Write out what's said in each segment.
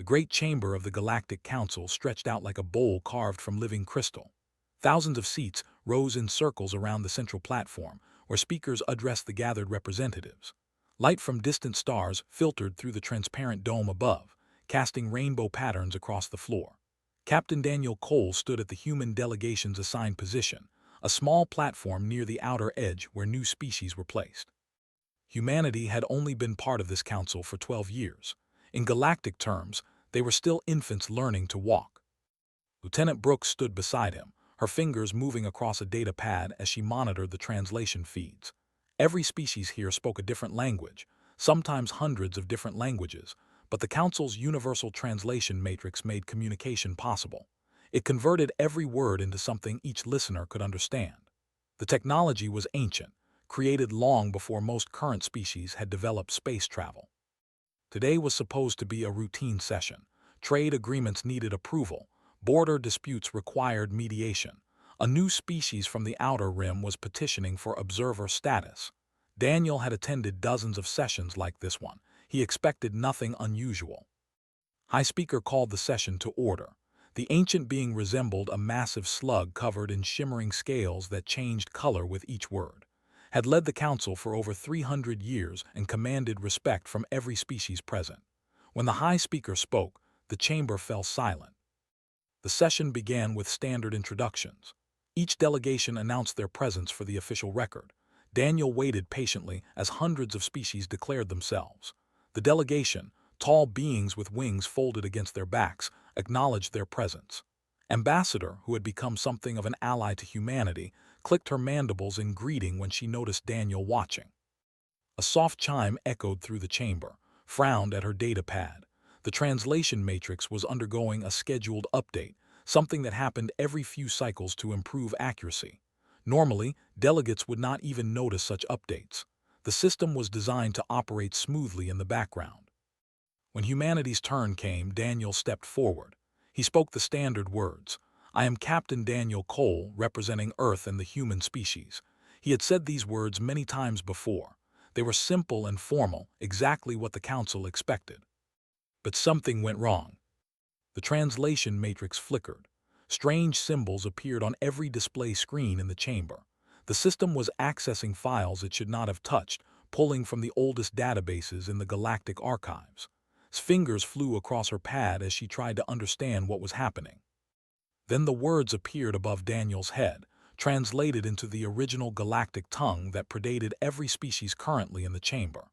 The great chamber of the Galactic Council stretched out like a bowl carved from living crystal. Thousands of seats rose in circles around the central platform, where speakers addressed the gathered representatives. Light from distant stars filtered through the transparent dome above, casting rainbow patterns across the floor. Captain Daniel Cole stood at the human delegation's assigned position, a small platform near the outer edge where new species were placed. Humanity had only been part of this council for 12 years. In galactic terms, they were still infants learning to walk. Lieutenant Brooks stood beside him, her fingers moving across a data pad as she monitored the translation feeds. Every species here spoke a different language, sometimes hundreds of different languages, but the Council's universal translation matrix made communication possible. It converted every word into something each listener could understand. The technology was ancient, created long before most current species had developed space travel. Today was supposed to be a routine session. Trade agreements needed approval. Border disputes required mediation. A new species from the Outer Rim was petitioning for observer status. Daniel had attended dozens of sessions like this one. He expected nothing unusual. High Speaker called the session to order. The ancient being resembled a massive slug covered in shimmering scales that changed color with each word. Had led the council for over 300 years and commanded respect from every species present. When the High Speaker spoke, the chamber fell silent. The session began with standard introductions. Each delegation announced their presence for the official record. Daniel waited patiently as hundreds of species declared themselves. The delegation, tall beings with wings folded against their backs, acknowledged their presence. Ambassador, who had become something of an ally to humanity, clicked her mandibles in greeting when she noticed Daniel watching. A soft chime echoed through the chamber, frowned at her data pad. The translation matrix was undergoing a scheduled update, something that happened every few cycles to improve accuracy. Normally, delegates would not even notice such updates. The system was designed to operate smoothly in the background. When humanity's turn came, Daniel stepped forward. He spoke the standard words. "I am Captain Daniel Cole, representing Earth and the human species." He had said these words many times before. They were simple and formal, exactly what the council expected. But something went wrong. The translation matrix flickered. Strange symbols appeared on every display screen in the chamber. The system was accessing files it should not have touched, pulling from the oldest databases in the galactic archives. Fingers flew across her pad as she tried to understand what was happening. Then the words appeared above Daniel's head, translated into the original galactic tongue that predated every species currently in the chamber.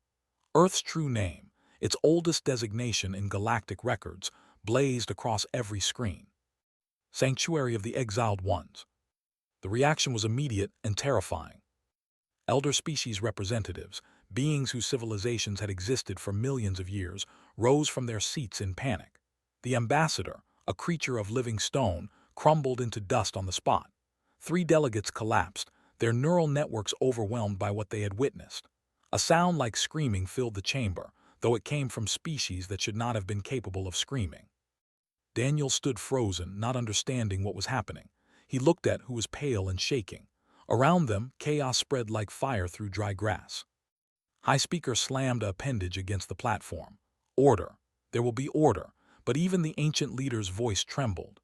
Earth's true name, its oldest designation in galactic records, blazed across every screen. Sanctuary of the Exiled Ones. The reaction was immediate and terrifying. Elder species representatives, beings whose civilizations had existed for millions of years, rose from their seats in panic. The ambassador, a creature of living stone, crumbled into dust on the spot. 3 delegates collapsed, their neural networks overwhelmed by what they had witnessed. A sound like screaming filled the chamber, though it came from species that should not have been capable of screaming. Daniel stood frozen, not understanding what was happening. He looked at who was pale and shaking. Around them, chaos spread like fire through dry grass. High Speaker slammed a appendage against the platform. "Order. There will be order," but even the ancient leader's voice trembled.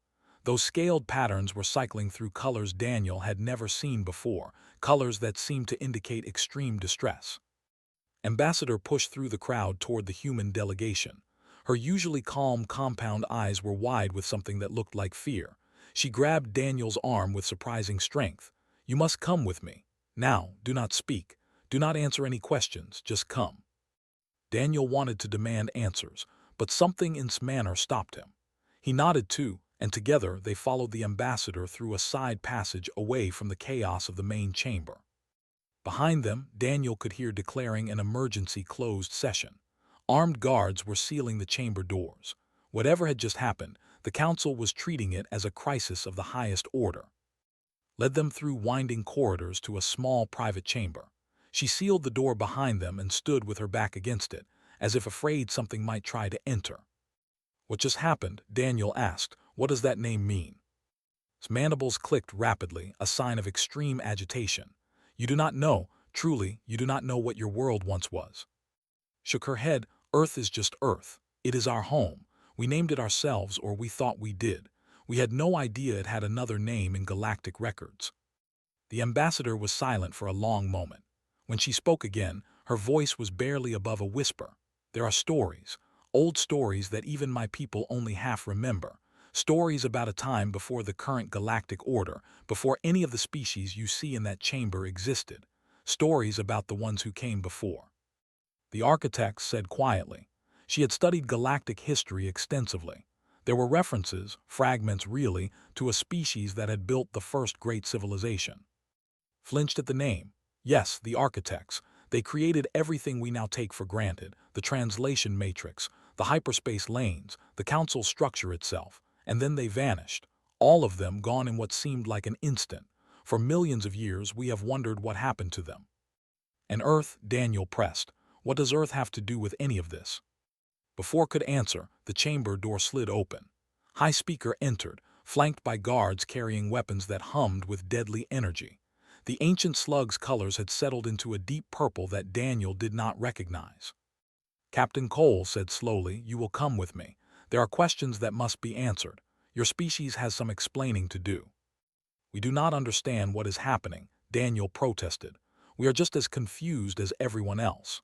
Those scaled patterns were cycling through colors Daniel had never seen before, colors that seemed to indicate extreme distress. Ambassador pushed through the crowd toward the human delegation. Her usually calm, compound eyes were wide with something that looked like fear. She grabbed Daniel's arm with surprising strength. "You must come with me. Now, do not speak. Do not answer any questions, just come." Daniel wanted to demand answers, but something in his manner stopped him. He nodded too, and together they followed the ambassador through a side passage away from the chaos of the main chamber. Behind them, Daniel could hear declaring an emergency closed session. Armed guards were sealing the chamber doors. Whatever had just happened, the council was treating it as a crisis of the highest order. Led them through winding corridors to a small private chamber. She sealed the door behind them and stood with her back against it, as if afraid something might try to enter. "What just happened?" Daniel asked. "What does that name mean?" His mandibles clicked rapidly, a sign of extreme agitation. "You do not know, truly, you do not know what your world once was." Shook her head. "Earth is just Earth. It is our home. We named it ourselves, or we thought we did. We had no idea it had another name in galactic records." The ambassador was silent for a long moment. When she spoke again, her voice was barely above a whisper. "There are stories, old stories that even my people only half remember. Stories about a time before the current galactic order, before any of the species you see in that chamber existed. Stories about the ones who came before." The architect said quietly. She had studied galactic history extensively. There were references, fragments really, to a species that had built the first great civilization. Flinched at the name. Yes, the architects. They created everything we now take for granted, the translation matrix, the hyperspace lanes, the council structure itself, and then they vanished, all of them gone in what seemed like an instant. For millions of years we have wondered what happened to them. "And Earth," Daniel pressed. "What does Earth have to do with any of this?" Before could answer, the chamber door slid open. High Speaker entered, flanked by guards carrying weapons that hummed with deadly energy. The ancient slug's colors had settled into a deep purple that Daniel did not recognize. "Captain Cole," said slowly, "you will come with me. There are questions that must be answered. Your species has some explaining to do." "We do not understand what is happening," Daniel protested. "We are just as confused as everyone else."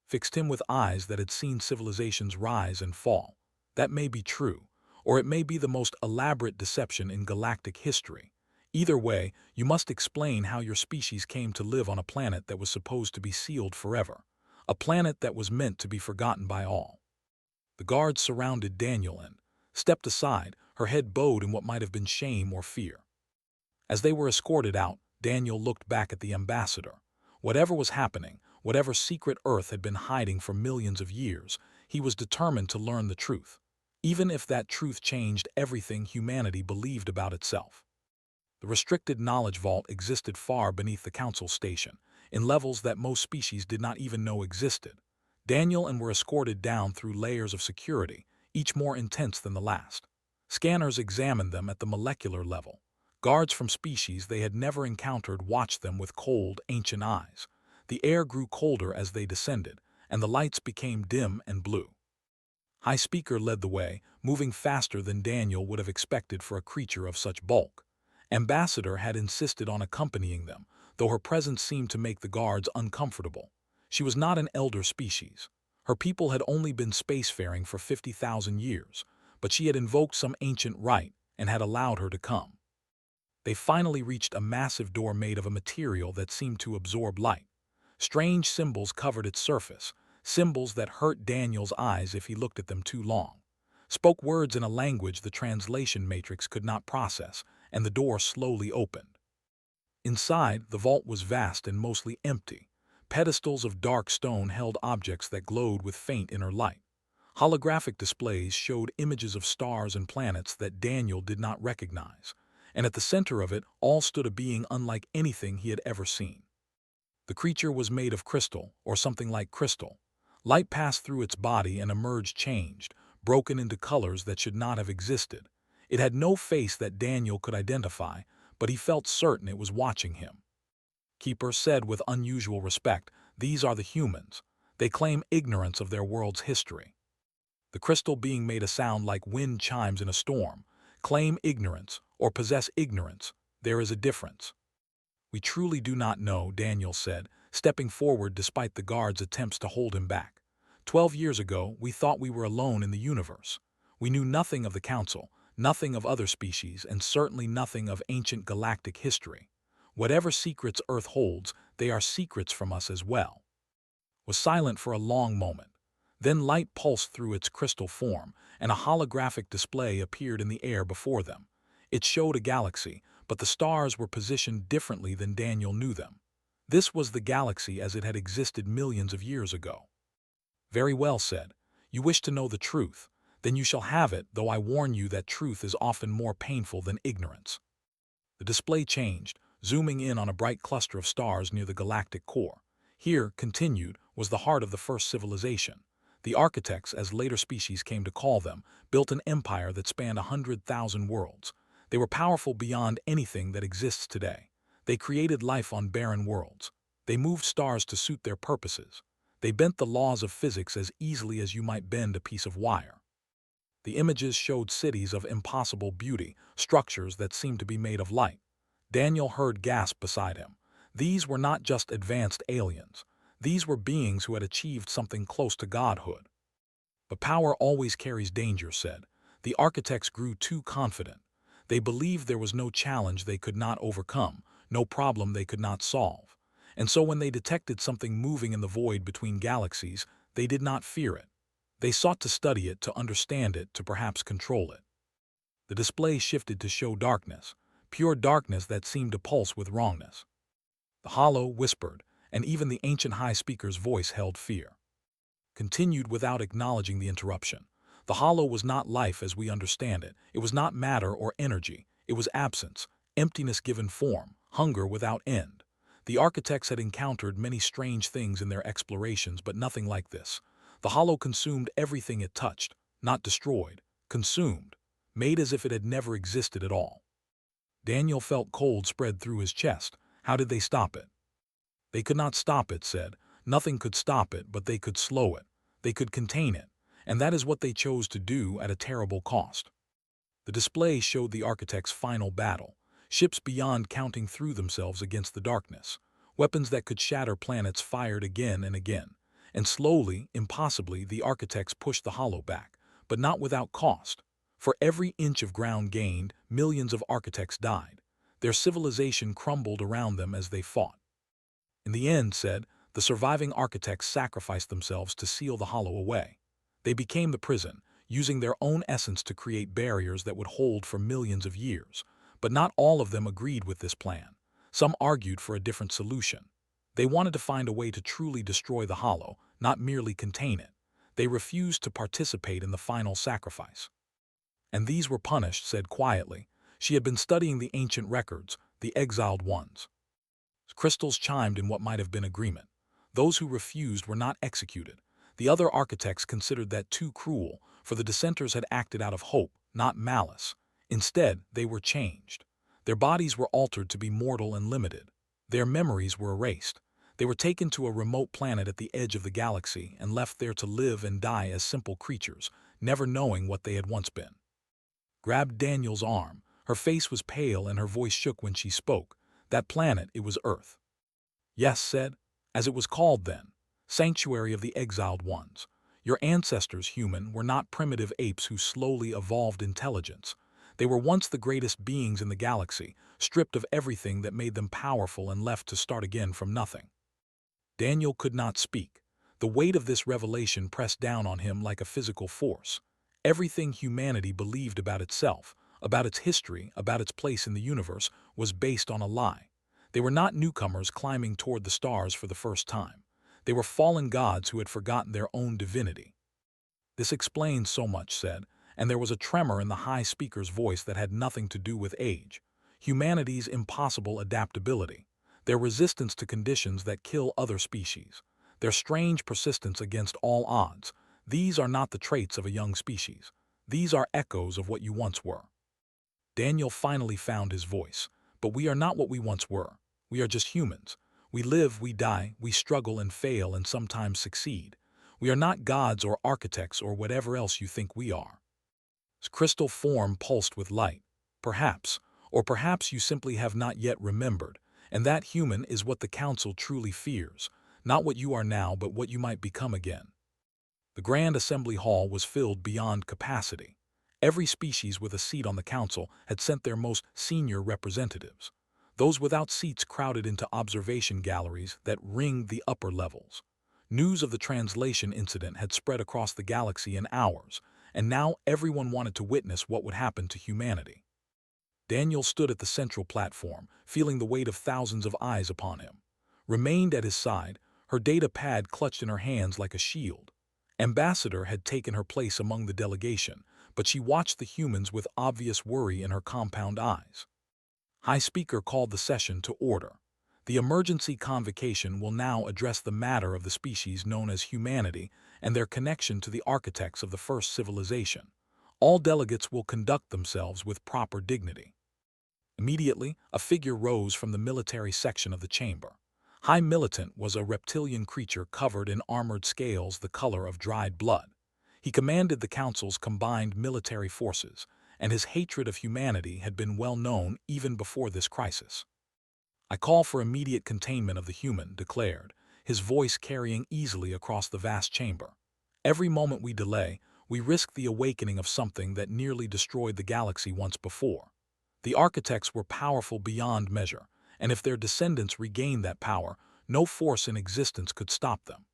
Fixed him with eyes that had seen civilizations rise and fall. "That may be true, or it may be the most elaborate deception in galactic history. Either way, you must explain how your species came to live on a planet that was supposed to be sealed forever, a planet that was meant to be forgotten by all." The guards surrounded Daniel and stepped aside, her head bowed in what might have been shame or fear. As they were escorted out, Daniel looked back at the ambassador. Whatever was happening, whatever secret Earth had been hiding for millions of years, he was determined to learn the truth, even if that truth changed everything humanity believed about itself. The restricted knowledge vault existed far beneath the council station, in levels that most species did not even know existed. Daniel and were escorted down through layers of security, each more intense than the last. Scanners examined them at the molecular level. Guards from species they had never encountered watched them with cold, ancient eyes. The air grew colder as they descended, and the lights became dim and blue. High Speaker led the way, moving faster than Daniel would have expected for a creature of such bulk. Ambassador had insisted on accompanying them, though her presence seemed to make the guards uncomfortable. She was not an elder species. Her people had only been spacefaring for 50,000 years, but she had invoked some ancient right and had allowed her to come. They finally reached a massive door made of a material that seemed to absorb light. Strange symbols covered its surface, symbols that hurt Daniel's eyes if he looked at them too long. Spoke words in a language the translation matrix could not process, and the door slowly opened. Inside, the vault was vast and mostly empty. Pedestals of dark stone held objects that glowed with faint inner light. Holographic displays showed images of stars and planets that Daniel did not recognize, and at the center of it all stood a being unlike anything he had ever seen. The creature was made of crystal, or something like crystal. Light passed through its body and emerged changed, broken into colors that should not have existed. It had no face that Daniel could identify, but he felt certain it was watching him. Keeper said with unusual respect, "These are the humans. They claim ignorance of their world's history." The crystal being made a sound like wind chimes in a storm. Claim ignorance, or possess ignorance. There is a difference. "We truly do not know," Daniel said, stepping forward despite the guards' attempts to hold him back. 12 years ago, we thought we were alone in the universe. We knew nothing of the Council, nothing of other species, and certainly nothing of ancient galactic history. Whatever secrets Earth holds, they are secrets from us as well." Was silent for a long moment. Then light pulsed through its crystal form, and a holographic display appeared in the air before them. It showed a galaxy, but the stars were positioned differently than Daniel knew them. This was the galaxy as it had existed millions of years ago. "Very well," said. "You wish to know the truth. Then you shall have it, though I warn you that truth is often more painful than ignorance." The display changed, zooming in on a bright cluster of stars near the galactic core. Here, continued, was the heart of the first civilization. The architects, as later species came to call them, built an empire that spanned 100,000 worlds. They were powerful beyond anything that exists today. They created life on barren worlds. They moved stars to suit their purposes. They bent the laws of physics as easily as you might bend a piece of wire. The images showed cities of impossible beauty, structures that seemed to be made of light. Daniel heard gasp beside him. These were not just advanced aliens. These were beings who had achieved something close to godhood. But power always carries danger, said. The architects grew too confident. They believed there was no challenge they could not overcome, no problem they could not solve. And so when they detected something moving in the void between galaxies, they did not fear it. They sought to study it, to understand it, to perhaps control it. The display shifted to show darkness, pure darkness that seemed to pulse with wrongness. The hollow whispered, and even the ancient high speaker's voice held fear. Continued without acknowledging the interruption. The hollow was not life as we understand it. It was not matter or energy. It was absence, emptiness given form, hunger without end. The architects had encountered many strange things in their explorations, but nothing like this. The hollow consumed everything it touched, not destroyed, consumed, made as if it had never existed at all. Daniel felt cold spread through his chest. How did they stop it? They could not stop it, said. Nothing could stop it, but they could slow it. They could contain it. And that is what they chose to do at a terrible cost. The display showed the architects' final battle. Ships beyond counting threw themselves against the darkness. Weapons that could shatter planets fired again and again. And slowly, impossibly, the architects pushed the hollow back, but not without cost. For every inch of ground gained, millions of architects died. Their civilization crumbled around them as they fought. In the end, said, the surviving architects sacrificed themselves to seal the hollow away. They became the prison, using their own essence to create barriers that would hold for millions of years. But not all of them agreed with this plan. Some argued for a different solution. They wanted to find a way to truly destroy the hollow, not merely contain it. They refused to participate in the final sacrifice. And these were punished, said quietly. She had been studying the ancient records, the exiled ones. Crystals chimed in what might have been agreement. Those who refused were not executed. The other architects considered that too cruel, for the dissenters had acted out of hope, not malice. Instead, they were changed. Their bodies were altered to be mortal and limited. Their memories were erased. They were taken to a remote planet at the edge of the galaxy and left there to live and die as simple creatures, never knowing what they had once been. Grabbed Daniel's arm. Her face was pale and her voice shook when she spoke. That planet, it was Earth. Yes, said, as it was called then, sanctuary of the exiled ones. Your ancestors, human, were not primitive apes who slowly evolved intelligence. They were once the greatest beings in the galaxy, stripped of everything that made them powerful and left to start again from nothing. Daniel could not speak. The weight of this revelation pressed down on him like a physical force. Everything humanity believed about itself, about its history, about its place in the universe, was based on a lie. They were not newcomers climbing toward the stars for the first time. They were fallen gods who had forgotten their own divinity. This explains so much, said, and there was a tremor in the high speaker's voice that had nothing to do with age. Humanity's impossible adaptability, their resistance to conditions that kill other species, their strange persistence against all odds. These are not the traits of a young species. These are echoes of what you once were. Daniel finally found his voice. But we are not what we once were. We are just humans. We live, we die, we struggle and fail and sometimes succeed. We are not gods or architects or whatever else you think we are. His crystal form pulsed with light. Perhaps, or perhaps you simply have not yet remembered, and that human is what the Council truly fears, not what you are now but what you might become again. The Grand Assembly Hall was filled beyond capacity. Every species with a seat on the council had sent their most senior representatives. Those without seats crowded into observation galleries that ringed the upper levels. News of the translation incident had spread across the galaxy in hours, and now everyone wanted to witness what would happen to humanity. Daniel stood at the central platform, feeling the weight of thousands of eyes upon him. Remained at his side, her data pad clutched in her hands like a shield. Ambassador had taken her place among the delegation, but she watched the humans with obvious worry in her compound eyes. High Speaker called the session to order. The emergency convocation will now address the matter of the species known as humanity and their connection to the architects of the first civilization. All delegates will conduct themselves with proper dignity. Immediately, a figure rose from the military section of the chamber. High Militant was a reptilian creature covered in armored scales the color of dried blood. He commanded the Council's combined military forces, and his hatred of humanity had been well known even before this crisis. "I call for immediate containment of the human," declared, his voice carrying easily across the vast chamber. "Every moment we delay, we risk the awakening of something that nearly destroyed the galaxy once before. The architects were powerful beyond measure, and if their descendants regained that power, no force in existence could stop them."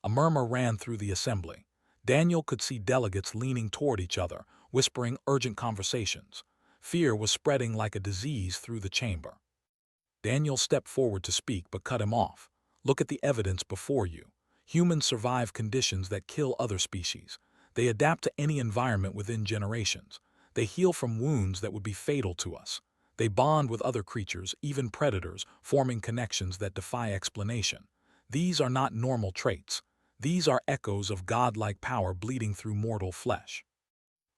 A murmur ran through the assembly. Daniel could see delegates leaning toward each other, whispering urgent conversations. Fear was spreading like a disease through the chamber. Daniel stepped forward to speak but cut him off. "Look at the evidence before you. Humans survive conditions that kill other species. They adapt to any environment within generations. They heal from wounds that would be fatal to us. They bond with other creatures, even predators, forming connections that defy explanation. These are not normal traits. These are echoes of godlike power bleeding through mortal flesh."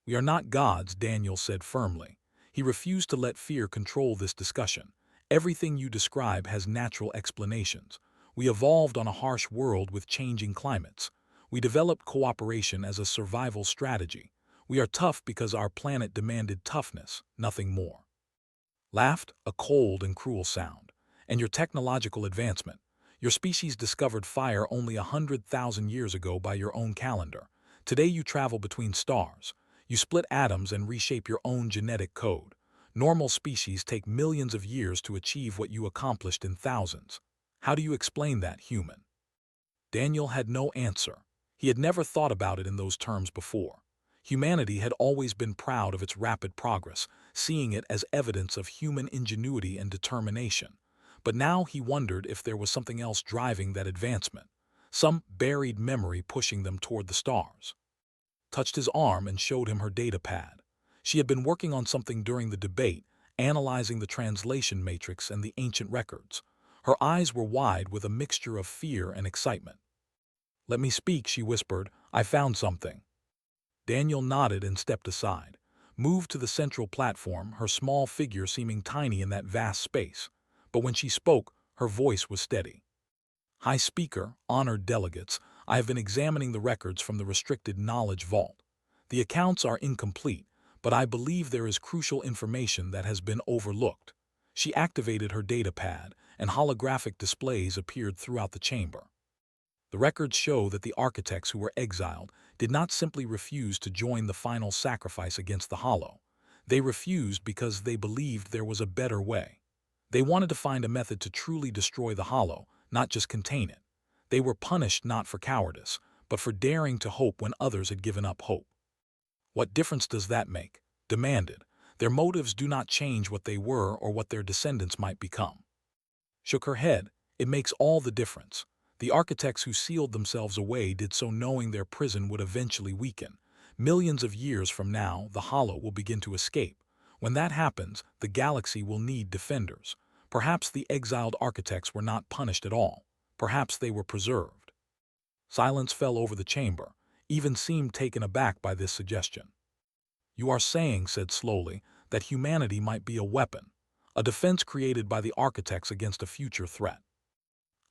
"We are not gods," Daniel said firmly. He refused to let fear control this discussion. "Everything you describe has natural explanations. We evolved on a harsh world with changing climates. We developed cooperation as a survival strategy. We are tough because our planet demanded toughness, nothing more." Laughed, a cold and cruel sound. "And your technological advancement. Your species discovered fire only 100,000 years ago by your own calendar. Today you travel between stars. You split atoms and reshape your own genetic code. Normal species take millions of years to achieve what you accomplished in thousands. How do you explain that, human?" Daniel had no answer. He had never thought about it in those terms before. Humanity had always been proud of its rapid progress, seeing it as evidence of human ingenuity and determination. But now he wondered if there was something else driving that advancement, some buried memory pushing them toward the stars. Touched his arm and showed him her data pad. She had been working on something during the debate, analyzing the translation matrix and the ancient records. Her eyes were wide with a mixture of fear and excitement. "Let me speak," she whispered. "I found something." Daniel nodded and stepped aside, moved to the central platform, her small figure seeming tiny in that vast space. But when she spoke, her voice was steady. "High Speaker, honored delegates, I have been examining the records from the restricted knowledge vault. The accounts are incomplete, but I believe there is crucial information that has been overlooked." She activated her data pad, and holographic displays appeared throughout the chamber. "The records show that the architects who were exiled did not simply refuse to join the final sacrifice against the Hollow. They refused because they believed there was a better way. They wanted to find a method to truly destroy the Hollow, not just contain it. They were punished not for cowardice, but for daring to hope when others had given up hope." "What difference does that make?" demanded. "Their motives do not change what they were or what their descendants might become." Shook her head. "It makes all the difference. The architects who sealed themselves away did so knowing their prison would eventually weaken. Millions of years from now, the Hollow will begin to escape. When that happens, the galaxy will need defenders. Perhaps the exiled architects were not punished at all. Perhaps they were preserved." Silence fell over the chamber. Even seemed taken aback by this suggestion. "You are saying," said slowly, "that humanity might be a weapon, a defense created by the architects against a future threat."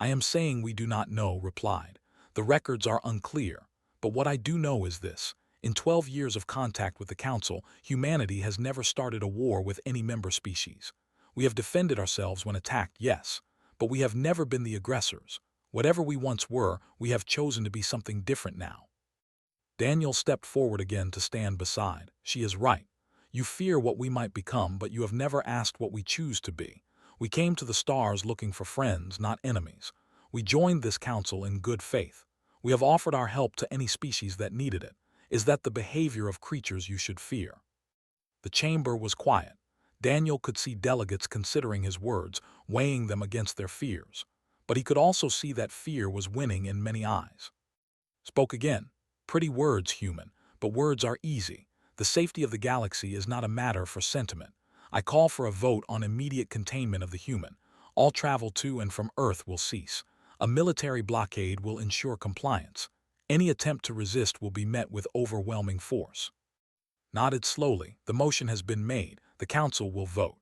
"I am saying we do not know," replied. "The records are unclear, but what I do know is this. In 12 years of contact with the Council, humanity has never started a war with any member species. We have defended ourselves when attacked, yes, but we have never been the aggressors. Whatever we once were, we have chosen to be something different now." Daniel stepped forward again to stand beside. "She is right. You fear what we might become, but you have never asked what we choose to be. We came to the stars looking for friends, not enemies. We joined this council in good faith. We have offered our help to any species that needed it. Is that the behavior of creatures you should fear?" The chamber was quiet. Daniel could see delegates considering his words, weighing them against their fears. But he could also see that fear was winning in many eyes. Spoke again. "Pretty words, human, but words are easy. The safety of the galaxy is not a matter for sentiment. I call for a vote on immediate containment of the human. All travel to and from Earth will cease. A military blockade will ensure compliance. Any attempt to resist will be met with overwhelming force." Nodded slowly. "The motion has been made. The Council will vote."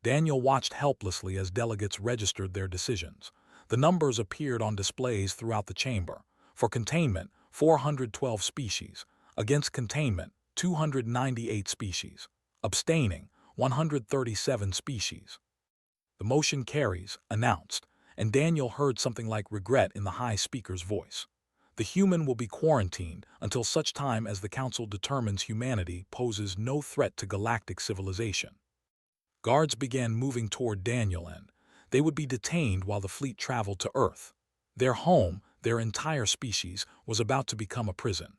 Daniel watched helplessly as delegates registered their decisions. The numbers appeared on displays throughout the chamber. For containment, 412 species, against containment, 298 species, abstaining, 137 species. The motion carries, announced, and Daniel heard something like regret in the high speaker's voice. The human will be quarantined until such time as the Council determines humanity poses no threat to galactic civilization. Guards began moving toward Daniel and they would be detained while the fleet traveled to Earth. Their home, their entire species, was about to become a prison.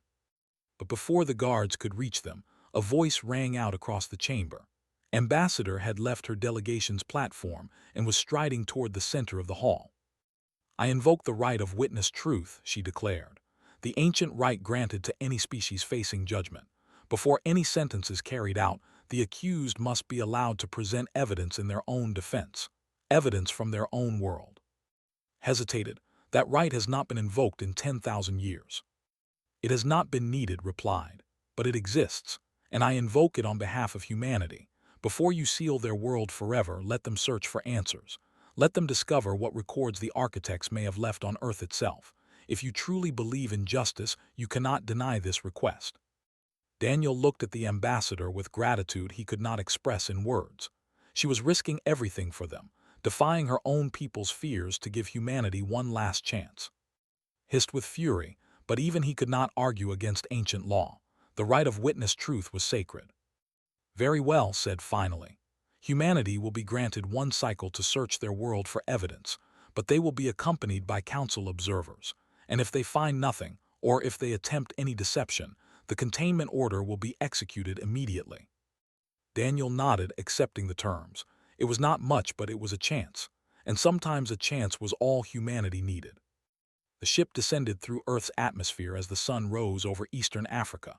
But before the guards could reach them, a voice rang out across the chamber. Ambassador had left her delegation's platform and was striding toward the center of the hall. "I invoke the right of witness truth," she declared, "the ancient right granted to any species facing judgment. Before any sentence is carried out, the accused must be allowed to present evidence in their own defense, evidence from their own world." Hesitated. "That right has not been invoked in 10,000 years. "It has not been needed," replied, "but it exists, and I invoke it on behalf of humanity. Before you seal their world forever, let them search for answers. Let them discover what records the architects may have left on Earth itself. If you truly believe in justice, you cannot deny this request." Daniel looked at the ambassador with gratitude he could not express in words. She was risking everything for them, defying her own people's fears to give humanity one last chance. Hissed with fury, but even he could not argue against ancient law. The right of witness truth was sacred. "Very well," said finally. "Humanity will be granted one cycle to search their world for evidence, but they will be accompanied by council observers, and if they find nothing, or if they attempt any deception, the containment order will be executed immediately." Daniel nodded, accepting the terms. It was not much, but it was a chance, and sometimes a chance was all humanity needed. The ship descended through Earth's atmosphere as the sun rose over eastern Africa.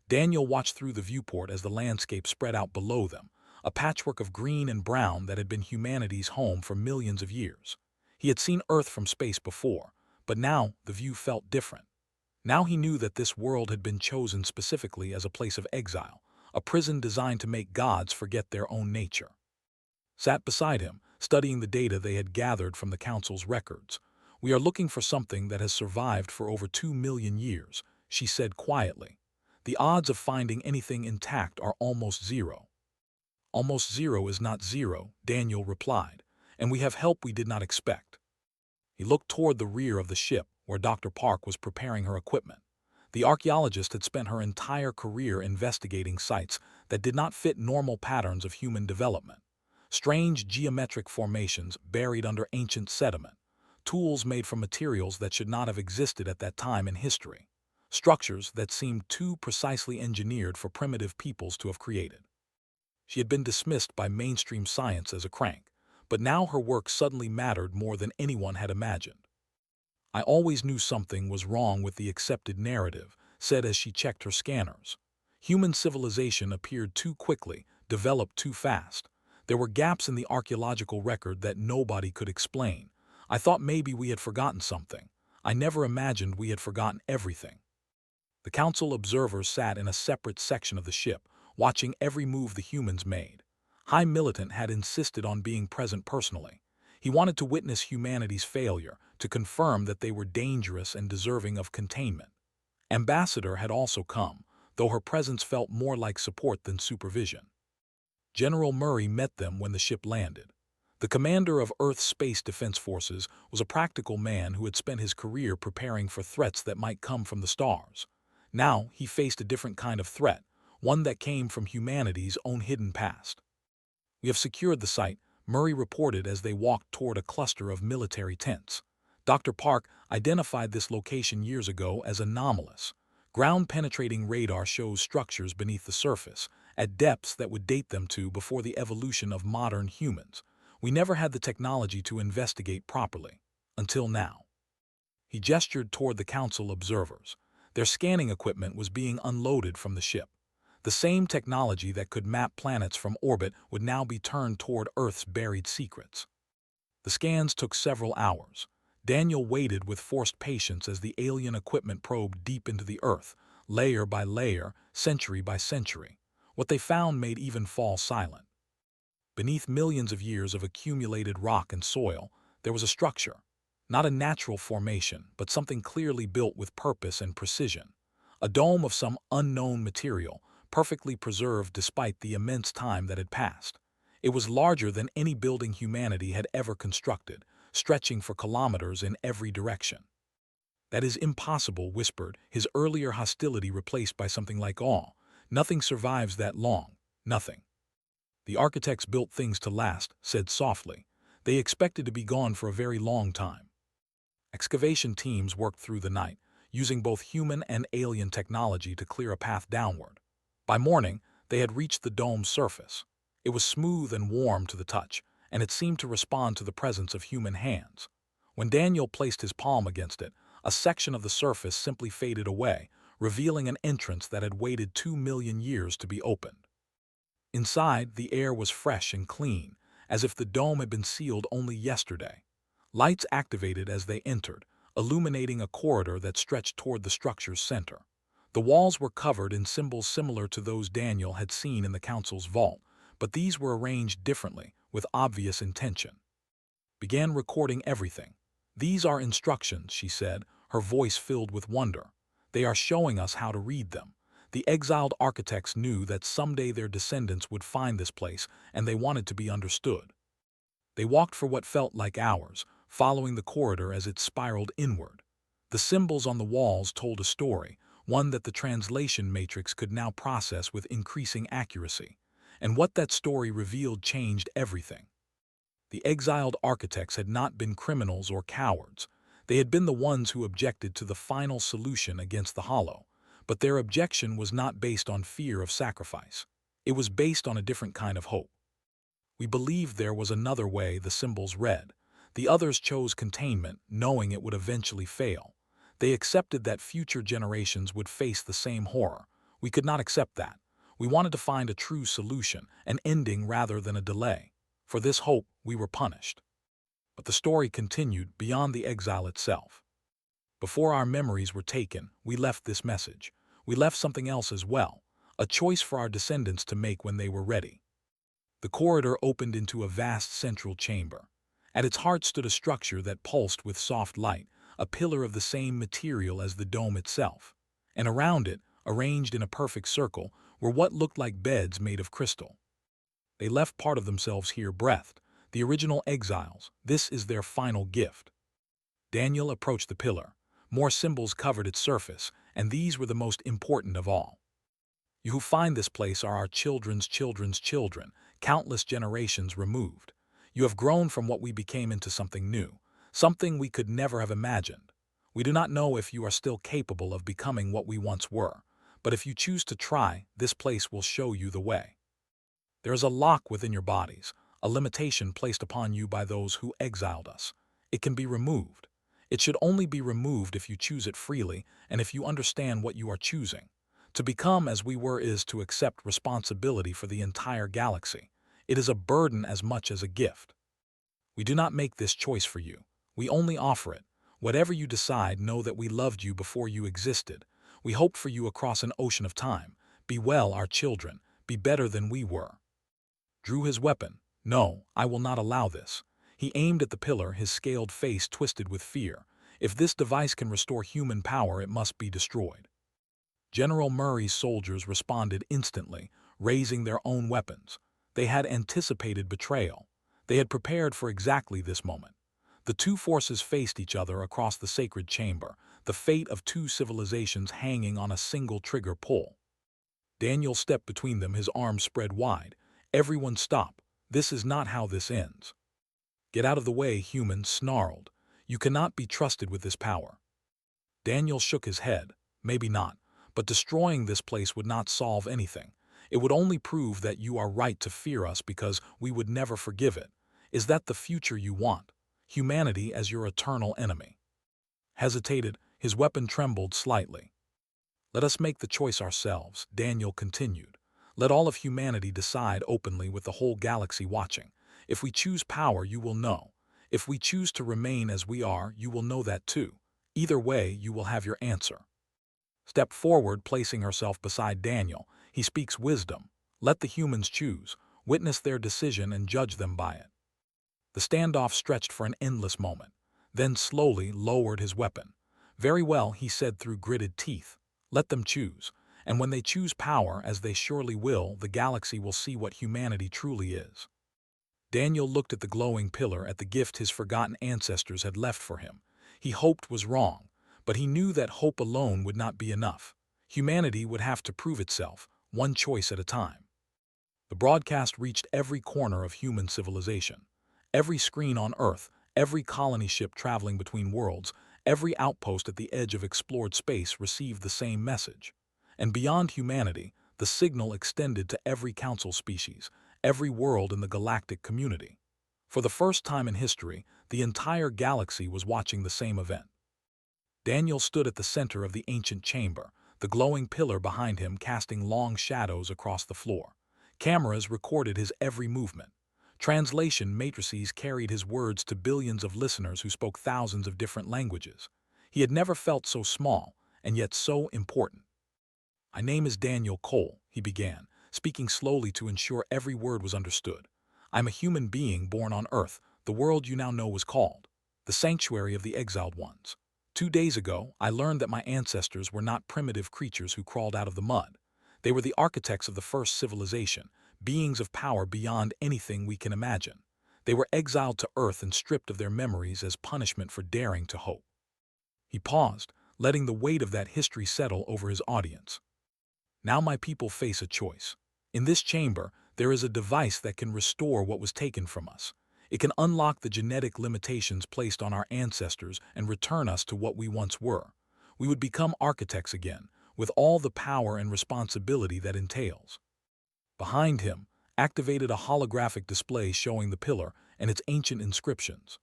Daniel watched through the viewport as the landscape spread out below them, a patchwork of green and brown that had been humanity's home for millions of years. He had seen Earth from space before, but now the view felt different. Now he knew that this world had been chosen specifically as a place of exile, a prison designed to make gods forget their own nature. Sat beside him, studying the data they had gathered from the Council's records. "We are looking for something that has survived for over 2 million years," she said quietly. "The odds of finding anything intact are almost zero." "Almost zero is not zero," Daniel replied, "and we have help we did not expect." He looked toward the rear of the ship, where Dr. Park was preparing her equipment. The archaeologist had spent her entire career investigating sites that did not fit normal patterns of human development. Strange geometric formations buried under ancient sediment, tools made from materials that should not have existed at that time in history, structures that seemed too precisely engineered for primitive peoples to have created. She had been dismissed by mainstream science as a crank, but now her work suddenly mattered more than anyone had imagined. "I always knew something was wrong with the accepted narrative," said as she checked her scanners. Human civilization appeared too quickly, developed too fast. There were gaps in the archaeological record that nobody could explain. "I thought maybe we had forgotten something. I never imagined we had forgotten everything." The council observers sat in a separate section of the ship, watching every move the humans made. High Militant had insisted on being present personally. He wanted to witness humanity's failure, to confirm that they were dangerous and deserving of containment. Ambassador had also come, though her presence felt more like support than supervision. General Murray met them when the ship landed. The commander of Earth's Space Defense Forces was a practical man who had spent his career preparing for threats that might come from the stars. Now he faced a different kind of threat, one that came from humanity's own hidden past. "We have secured the site," Murray reported as they walked toward a cluster of military tents. "Dr. Park identified this location years ago as anomalous. Ground-penetrating radar shows structures beneath the surface, at depths that would date them to before the evolution of modern humans. We never had the technology to investigate properly, until now." He gestured toward the council observers. Their scanning equipment was being unloaded from the ship. The same technology that could map planets from orbit would now be turned toward Earth's buried secrets. The scans took several hours. Daniel waited with forced patience as the alien equipment probed deep into the Earth, layer by layer, century by century. What they found made even fall silent. Beneath millions of years of accumulated rock and soil, there was a structure. Not a natural formation, but something clearly built with purpose and precision. A dome of some unknown material, perfectly preserved despite the immense time that had passed. It was larger than any building humanity had ever constructed, stretching for kilometers in every direction. "That is impossible," whispered, his earlier hostility replaced by something like awe. "Nothing survives that long. Nothing." "The architects built things to last," said softly. "They expected to be gone for a very long time." Excavation teams worked through the night, using both human and alien technology to clear a path downward. By morning, they had reached the dome's surface. It was smooth and warm to the touch, and it seemed to respond to the presence of human hands. When Daniel placed his palm against it, a section of the surface simply faded away, revealing an entrance that had waited 2 million years to be opened. Inside, the air was fresh and clean, as if the dome had been sealed only yesterday. Lights activated as they entered, illuminating a corridor that stretched toward the structure's center. The walls were covered in symbols similar to those Daniel had seen in the council's vault, but these were arranged differently, with obvious intention. "Began recording everything. These are instructions," she said, her voice filled with wonder. "They are showing us how to read them. The exiled architects knew that someday their descendants would find this place, and they wanted to be understood." They walked for what felt like hours, following the corridor as it spiraled inward. The symbols on the walls told a story, one that the translation matrix could now process with increasing accuracy. And what that story revealed changed everything. The exiled architects had not been criminals or cowards. They had been the ones who objected to the final solution against the Hollow. But their objection was not based on fear of sacrifice. It was based on a different kind of hope. "We believed there was another way," the symbols read. "The others chose containment, knowing it would eventually fail. They accepted that future generations would face the same horror. We could not accept that. We wanted to find a true solution, an ending rather than a delay. For this hope, we were punished." But the story continued beyond the exile itself. "Before our memories were taken, we left this message. We left something else as well, a choice for our descendants to make when they were ready." The corridor opened into a vast central chamber. At its heart stood a structure that pulsed with soft light, a pillar of the same material as the dome itself. And around it, arranged in a perfect circle, were what looked like beds made of crystal. "They left part of themselves here," breathed the original exiles. "This is their final gift." Daniel approached the pillar. More symbols covered its surface, and these were the most important of all. "You who find this place are our children's children's children, countless generations removed. You have grown from what we became into something new, something we could never have imagined. We do not know if you are still capable of becoming what we once were, but if you choose to try, this place will show you the way. There is a lock within your bodies, a limitation placed upon you by those who exiled us. It can be removed. It should only be removed if you choose it freely and if you understand what you are choosing. To become as we were is to accept responsibility for the entire galaxy. It is a burden as much as a gift. We do not make this choice for you. We only offer it. Whatever you decide, know that we loved you before you existed. We hoped for you across an ocean of time. Be well, our children. Be better than we were." Drew his weapon. "No, I will not allow this." He aimed at the pillar, his scaled face twisted with fear. "If this device can restore human power, it must be destroyed." General Murray's soldiers responded instantly, raising their own weapons. They had anticipated betrayal. They had prepared for exactly this moment. The two forces faced each other across the sacred chamber, the fate of two civilizations hanging on a single trigger pull. Daniel stepped between them, his arms spread wide. "Everyone stop. This is not how this ends." "Get out of the way," human snarled. "You cannot be trusted with this power." Daniel shook his head. "Maybe not. But destroying this place would not solve anything. It would only prove that you are right to fear us because we would never forgive it. Is that the future you want? Humanity as your eternal enemy?" Hesitated, his weapon trembled slightly. "Let us make the choice ourselves," Daniel continued. "Let all of humanity decide openly with the whole galaxy watching. If we choose power, you will know. If we choose to remain as we are, you will know that too. Either way, you will have your answer." Stepped forward, placing herself beside Daniel. "He speaks wisdom. Let the humans choose. Witness their decision and judge them by it." The standoff stretched for an endless moment. then slowly lowered his weapon. "Very well," he said through gritted teeth. "Let them choose. And when they choose power, as they surely will, the galaxy will see what humanity truly is." Daniel looked at the glowing pillar, at the gift his forgotten ancestors had left for him. He hoped was wrong, but he knew that hope alone would not be enough. Humanity would have to prove itself, one choice at a time. The broadcast reached every corner of human civilization. Every screen on Earth, every colony ship traveling between worlds, every outpost at the edge of explored space received the same message. And beyond humanity, the signal extended to every council species, every world in the galactic community. For the first time in history, the entire galaxy was watching the same event. Daniel stood at the center of the ancient chamber, the glowing pillar behind him casting long shadows across the floor. Cameras recorded his every movement. Translation matrices carried his words to billions of listeners who spoke thousands of different languages. He had never felt so small, and yet so important. "My name is Daniel Cole," he began, speaking slowly to ensure every word was understood. "I'm a human being born on Earth, the world you now know was called the Sanctuary of the Exiled Ones. 2 days ago, I learned that my ancestors were not primitive creatures who crawled out of the mud. They were the architects of the first civilization, beings of power beyond anything we can imagine. They were exiled to Earth and stripped of their memories as punishment for daring to hope." He paused, letting the weight of that history settle over his audience. "Now my people face a choice. In this chamber, there is a device that can restore what was taken from us. It can unlock the genetic limitations placed on our ancestors and return us to what we once were. We would become architects again, with all the power and responsibility that entails." Behind him, activated a holographic display showing the pillar and its ancient inscriptions.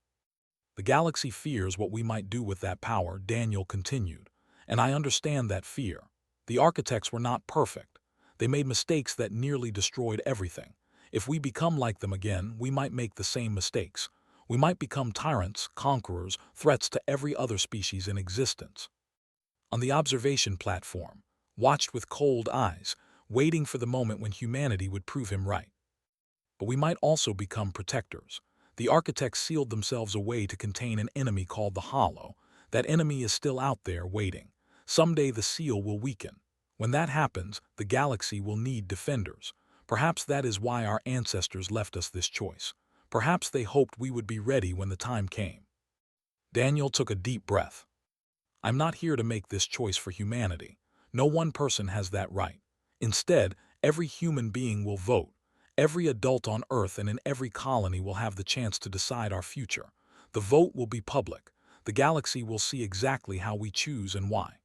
"The galaxy fears what we might do with that power," Daniel continued, "and I understand that fear. The architects were not perfect. They made mistakes that nearly destroyed everything. If we become like them again, we might make the same mistakes. We might become tyrants, conquerors, threats to every other species in existence." On the observation platform, watched with cold eyes, waiting for the moment when humanity would prove him right. "But we might also become protectors. The architects sealed themselves away to contain an enemy called the Hollow. That enemy is still out there, waiting. Someday the seal will weaken. When that happens, the galaxy will need defenders. Perhaps that is why our ancestors left us this choice. Perhaps they hoped we would be ready when the time came." Daniel took a deep breath. "I'm not here to make this choice for humanity. No one person has that right. Instead, every human being will vote. Every adult on Earth and in every colony will have the chance to decide our future. The vote will be public. The galaxy will see exactly how we choose and why."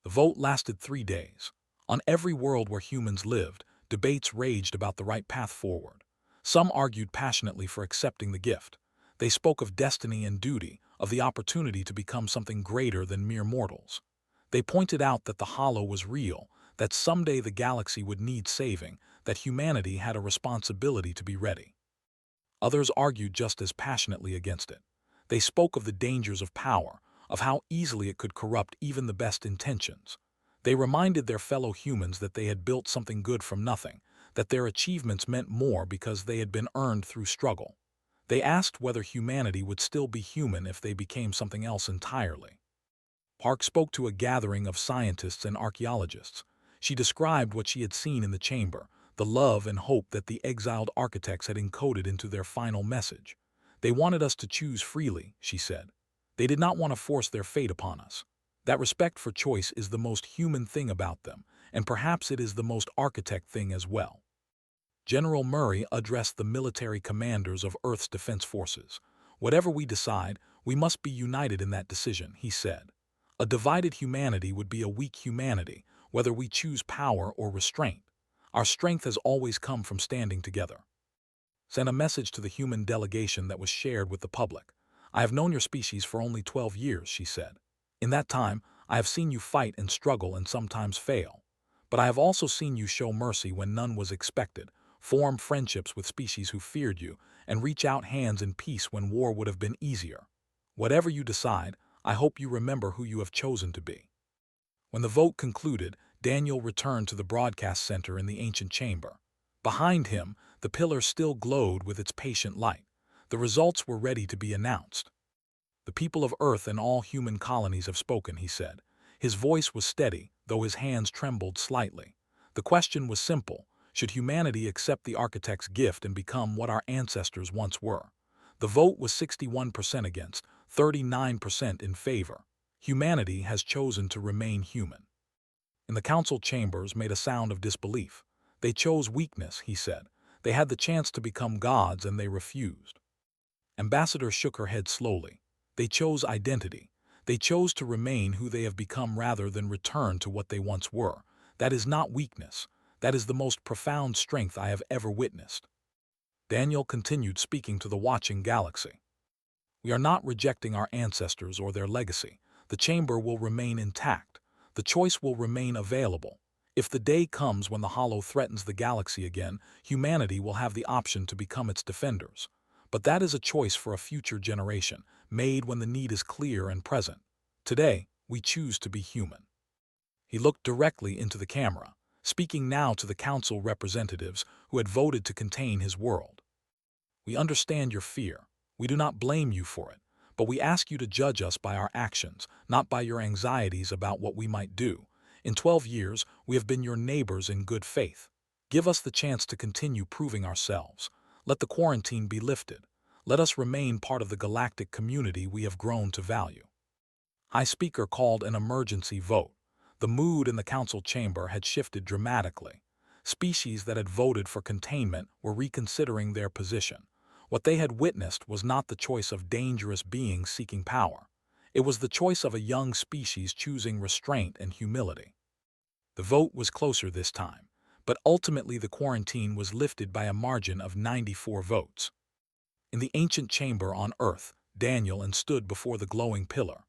The vote lasted 3 days. On every world where humans lived, debates raged about the right path forward. Some argued passionately for accepting the gift. They spoke of destiny and duty, of the opportunity to become something greater than mere mortals. They pointed out that the Hollow was real, that someday the galaxy would need saving, that humanity had a responsibility to be ready. Others argued just as passionately against it. They spoke of the dangers of power, of how easily it could corrupt even the best intentions. They reminded their fellow humans that they had built something good from nothing, that their achievements meant more because they had been earned through struggle. They asked whether humanity would still be human if they became something else entirely. Park spoke to a gathering of scientists and archaeologists. She described what she had seen in the chamber, the love and hope that the exiled architects had encoded into their final message. "They wanted us to choose freely," she said. "They did not want to force their fate upon us. That respect for choice is the most human thing about them, and perhaps it is the most architect thing as well." General Murray addressed the military commanders of Earth's defense forces. "Whatever we decide, we must be united in that decision," he said. "A divided humanity would be a weak humanity, whether we choose power or restraint. Our strength has always come from standing together." Sent a message to the human delegation that was shared with the public. "I have known your species for only 12 years, she said. "In that time, I have seen you fight and struggle and sometimes fail. But I have also seen you show mercy when none was expected, form friendships with species who feared you, and reach out hands in peace when war would have been easier. Whatever you decide, I hope you remember who you have chosen to be." When the vote concluded, Daniel returned to the broadcast center in the ancient chamber. Behind him, the pillar still glowed with its patient light. The results were ready to be announced. The people of Earth and all human colonies have spoken, he said. His voice was steady, though his hands trembled slightly. The question was simple. Should humanity accept the architect's gift and become what our ancestors once were? The vote was 61% against, 39% in favor. Humanity has chosen to remain human. In the council chambers made a sound of disbelief. They chose weakness, he said. They had the chance to become gods and they refused. Ambassador shook her head slowly. They chose identity. They chose to remain who they have become rather than return to what they once were. That is not weakness. That is the most profound strength I have ever witnessed. Daniel continued speaking to the watching galaxy. We are not rejecting our ancestors or their legacy. The chamber will remain intact. The choice will remain available. If the day comes when the Hollow threatens the galaxy again, humanity will have the option to become its defenders. But that is a choice for a future generation, made when the need is clear and present. Today, we choose to be human. He looked directly into the camera, speaking now to the council representatives who had voted to contain his world. We understand your fear. We do not blame you for it, but we ask you to judge us by our actions, not by your anxieties about what we might do. In 12 years, we have been your neighbors in good faith. Give us the chance to continue proving ourselves. Let the quarantine be lifted. Let us remain part of the galactic community we have grown to value. High Speaker called an emergency vote. The mood in the council chamber had shifted dramatically. Species that had voted for containment were reconsidering their position. What they had witnessed was not the choice of dangerous beings seeking power. It was the choice of a young species choosing restraint and humility. The vote was closer this time, but ultimately the quarantine was lifted by a margin of 94 votes. In the ancient chamber on Earth, Daniel stood before the glowing pillar.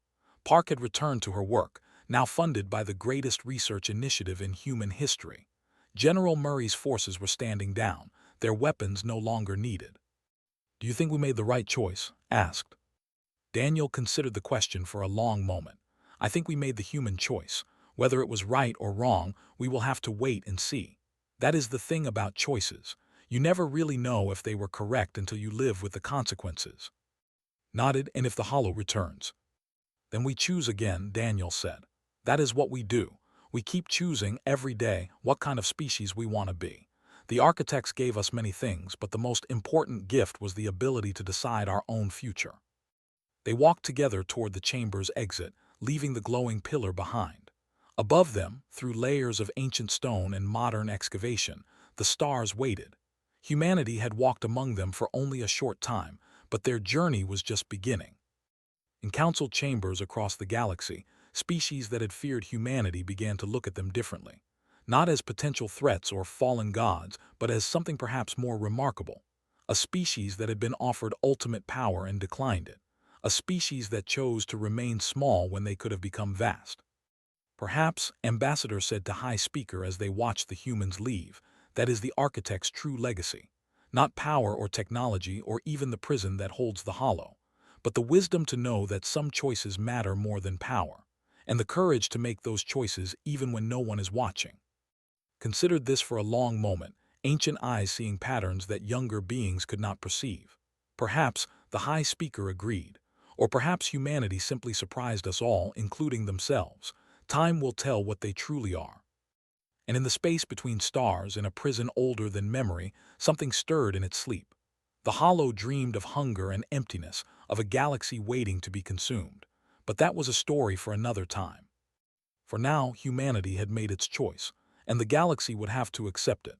Park had returned to her work, now funded by the greatest research initiative in human history. General Murray's forces were standing down, their weapons no longer needed. "Do you think we made the right choice?" asked. Daniel considered the question for a long moment. "I think we made the human choice. Whether it was right or wrong, we will have to wait and see. That is the thing about choices. You never really know if they were correct until you live with the consequences." Nodded. "And if the Hollow returns?" "Then we choose again," Daniel said. "That is what we do. We keep choosing every day what kind of species we want to be. The architects gave us many things, but the most important gift was the ability to decide our own future." They walked together toward the chamber's exit, leaving the glowing pillar behind. Above them, through layers of ancient stone and modern excavation, the stars waited. Humanity had walked among them for only a short time, but their journey was just beginning. In council chambers across the galaxy, species that had feared humanity began to look at them differently. Not as potential threats or fallen gods, but as something perhaps more remarkable. A species that had been offered ultimate power and declined it. A species that chose to remain small when they could have become vast. "Perhaps," Ambassador said to High Speaker as they watched the humans leave, "that is the architect's true legacy. Not power or technology or even the prison that holds the Hollow, but the wisdom to know that some choices matter more than power, and the courage to make those choices even when no one is watching." Considered this for a long moment, ancient eyes seeing patterns that younger beings could not perceive. Perhaps the High Speaker agreed, or perhaps humanity simply surprised us all, including themselves. Time will tell what they truly are. And in the space between stars, in a prison older than memory, something stirred in its sleep. The Hollow dreamed of hunger and emptiness, of a galaxy waiting to be consumed. But that was a story for another time. For now, humanity had made its choice, and the galaxy would have to accept it.